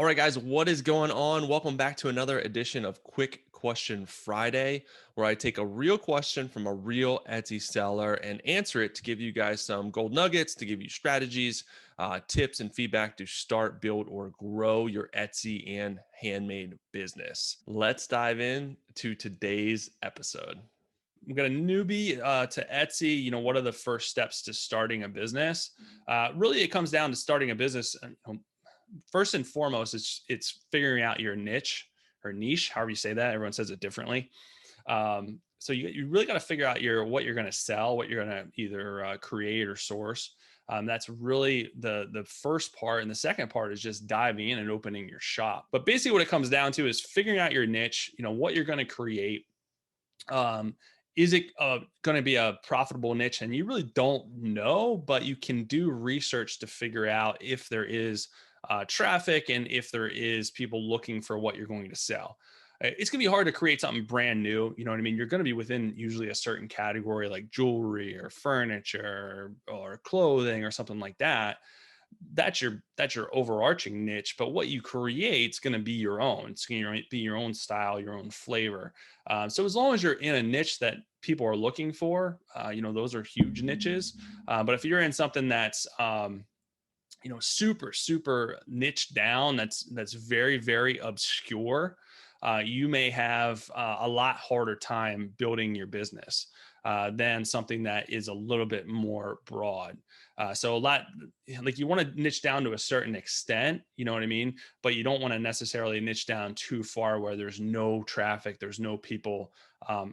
All right, guys, what is going on? Welcome back to another edition of Quick Question Friday, where I take a real question from a real Etsy seller and answer it to give you guys some gold nuggets, to give you strategies, tips, and feedback to start, build, or grow your Etsy and handmade business. Let's dive in to today's episode. We've got a newbie to Etsy. What are the first steps to starting a business? Really, it comes down to starting a business. First and foremost, it's figuring out your niche or niche, however you say that. Everyone says it differently. So you really got to figure out what you're going to sell, what you're going to either create or source. That's really the first part, and the second part is just diving in and opening your shop. But basically, what it comes down to is figuring out your niche. What you're going to create. Um, is it going to be a profitable niche? And you really don't know, but you can do research to figure out if there is traffic and if there is people looking for what you're going to sell. It's going to be hard to create something brand new. You know what I mean? You're going to be within usually a certain category like jewelry or furniture or clothing or something like that. That's your overarching niche, but what you create is going to be your own. It's going to be your own style, your own flavor. So as long as you're in a niche that people are looking for, those are huge niches. But if you're in something that's super niche down, that's very very obscure, you may have a lot harder time building your business than something that is a little bit more broad. So a lot, like, you want to niche down to a certain extent, you know what I mean? But you don't want to necessarily niche down too far where there's no traffic, there's no people,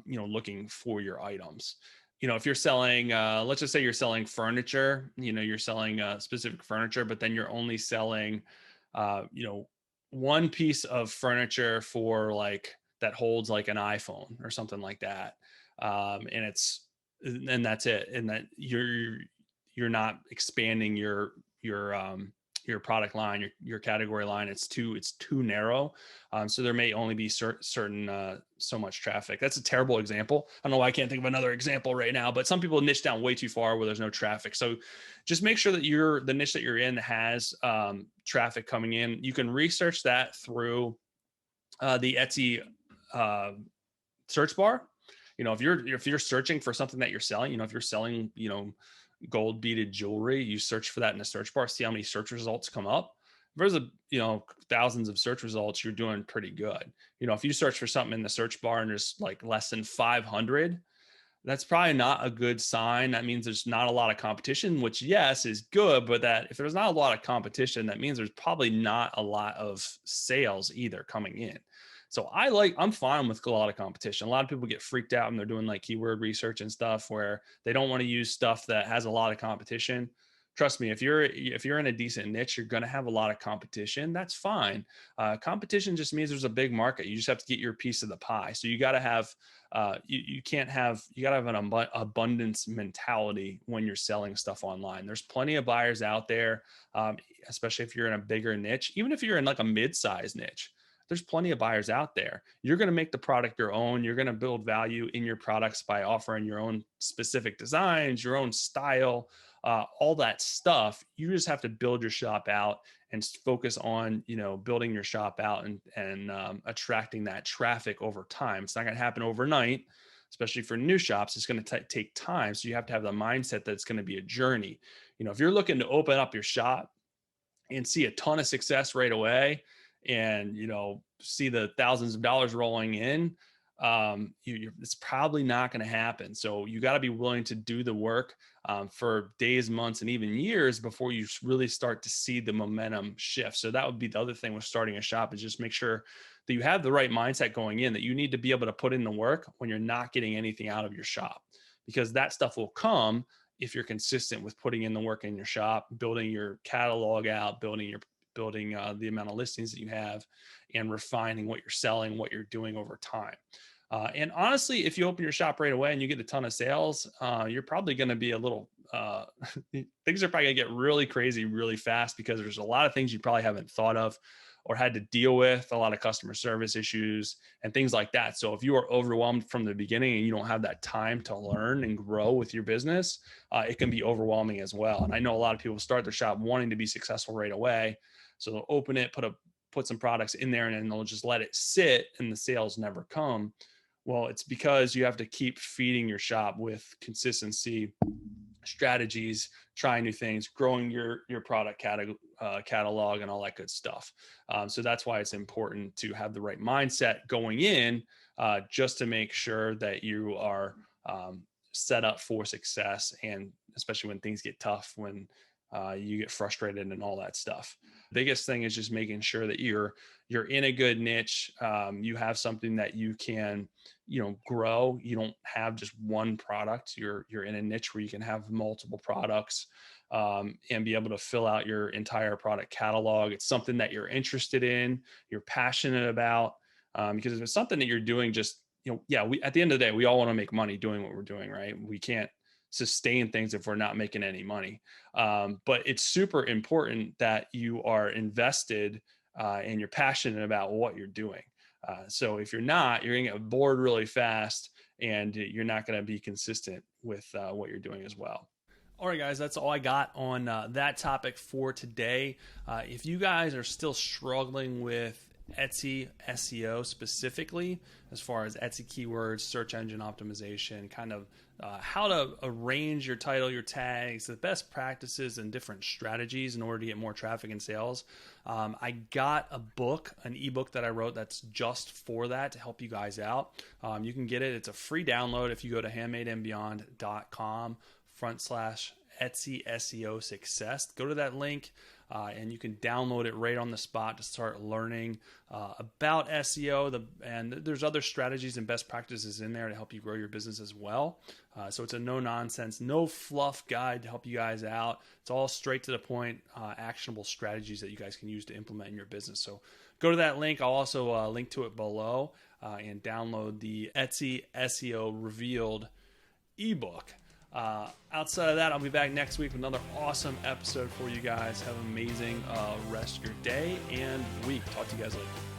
looking for your items. If you're selling, let's just say you're selling furniture, you're selling specific furniture, but then you're only selling, you know, one piece of furniture for like that holds like an iPhone or something like that. And that's it. And that you're not expanding your product line, your category line. It's too narrow. So there may only be certain so much traffic. That's a terrible example. I don't know why I can't think of another example right now, but some people niche down way too far where there's no traffic. So just make sure that the niche that you're in has traffic coming in. You can research that through the Etsy uh, search bar. If you're searching for something that you're selling, if you're selling, gold beaded jewelry, you search for that in the search bar, see how many search results come up. If there's thousands of search results, you're doing pretty good. If you search for something in the search bar and there's like less than 500, that's probably not a good sign. That means there's not a lot of competition, which, yes, is good, but that if there's not a lot of competition, that means there's probably not a lot of sales either coming in. So I'm fine with a lot of competition. A lot of people get freaked out when they're doing like keyword research and stuff where they don't want to use stuff that has a lot of competition. Trust me, if you're in a decent niche, you're going to have a lot of competition. That's fine. Competition just means there's a big market. You just have to get your piece of the pie. So you got to have you got to have an abundance mentality when you're selling stuff online. There's plenty of buyers out there, especially if you're in a bigger niche. Even if you're in like a mid-sized niche, there's plenty of buyers out there. You're going to make the product your own. You're going to build value in your products by offering your own specific designs, your own style, all that stuff. You just have to build your shop out and focus on, building your shop out and attracting that traffic over time. It's not going to happen overnight, especially for new shops. It's going to take time. So you have to have the mindset that it's going to be a journey. If you're looking to open up your shop and see a ton of success right away and see the thousands of dollars rolling in, it's probably not going to happen. So you got to be willing to do the work for days, months, and even years before you really start to see the momentum shift. So that would be the other thing with starting a shop, is just make sure that you have the right mindset going in, that you need to be able to put in the work when you're not getting anything out of your shop, because that stuff will come if you're consistent with putting in the work in your shop, building your catalog out, building the amount of listings that you have, and refining what you're selling, what you're doing over time. And honestly, if you open your shop right away and you get a ton of sales, you're probably going to be a little, things are probably going to get really crazy really fast, because there's a lot of things you probably haven't thought of or had to deal with, a lot of customer service issues and things like that. So if you are overwhelmed from the beginning and you don't have that time to learn and grow with your business, it can be overwhelming as well. And I know a lot of people start their shop wanting to be successful right away. So they'll open it, put put some products in there and then they'll just let it sit and the sales never come. Well, it's because you have to keep feeding your shop with consistency, strategies, trying new things, growing your product catalog and all that good stuff. So that's why it's important to have the right mindset going in, just to make sure that you are set up for success, and especially when things get tough, when you get frustrated and all that stuff. Biggest thing is just making sure that you're in a good niche. You have something that you can, grow. You don't have just one product. You're in a niche where you can have multiple products, and be able to fill out your entire product catalog. It's something that you're interested in, you're passionate about, because if it's something that you're doing just, we, at the end of the day, we all want to make money doing what we're doing, right? We can't sustain things if we're not making any money. But it's super important that you are invested, and you're passionate about what you're doing. So if you're not, you're going to get bored really fast, and you're not going to be consistent with what you're doing as well. All right, guys, that's all I got on that topic for today. If you guys are still struggling with Etsy SEO specifically, as far as Etsy keywords, search engine optimization, kind of how to arrange your title, your tags, the best practices and different strategies in order to get more traffic and sales, I got a book, an ebook that I wrote that's just for that, to help you guys out. You can get it. It's a free download if you go to handmadeandbeyond.com/Etsy SEO success. Go to that link. And you can download it right on the spot to start learning about SEO. And there's other strategies and best practices in there to help you grow your business as well. So it's a no-nonsense, no-fluff guide to help you guys out. It's all straight to the point, actionable strategies that you guys can use to implement in your business. So go to that link. I'll also link to it below, and download the Etsy SEO Revealed ebook. Outside of that, I'll be back next week with another awesome episode for you guys. Have an amazing rest of your day and week. Talk to you guys later.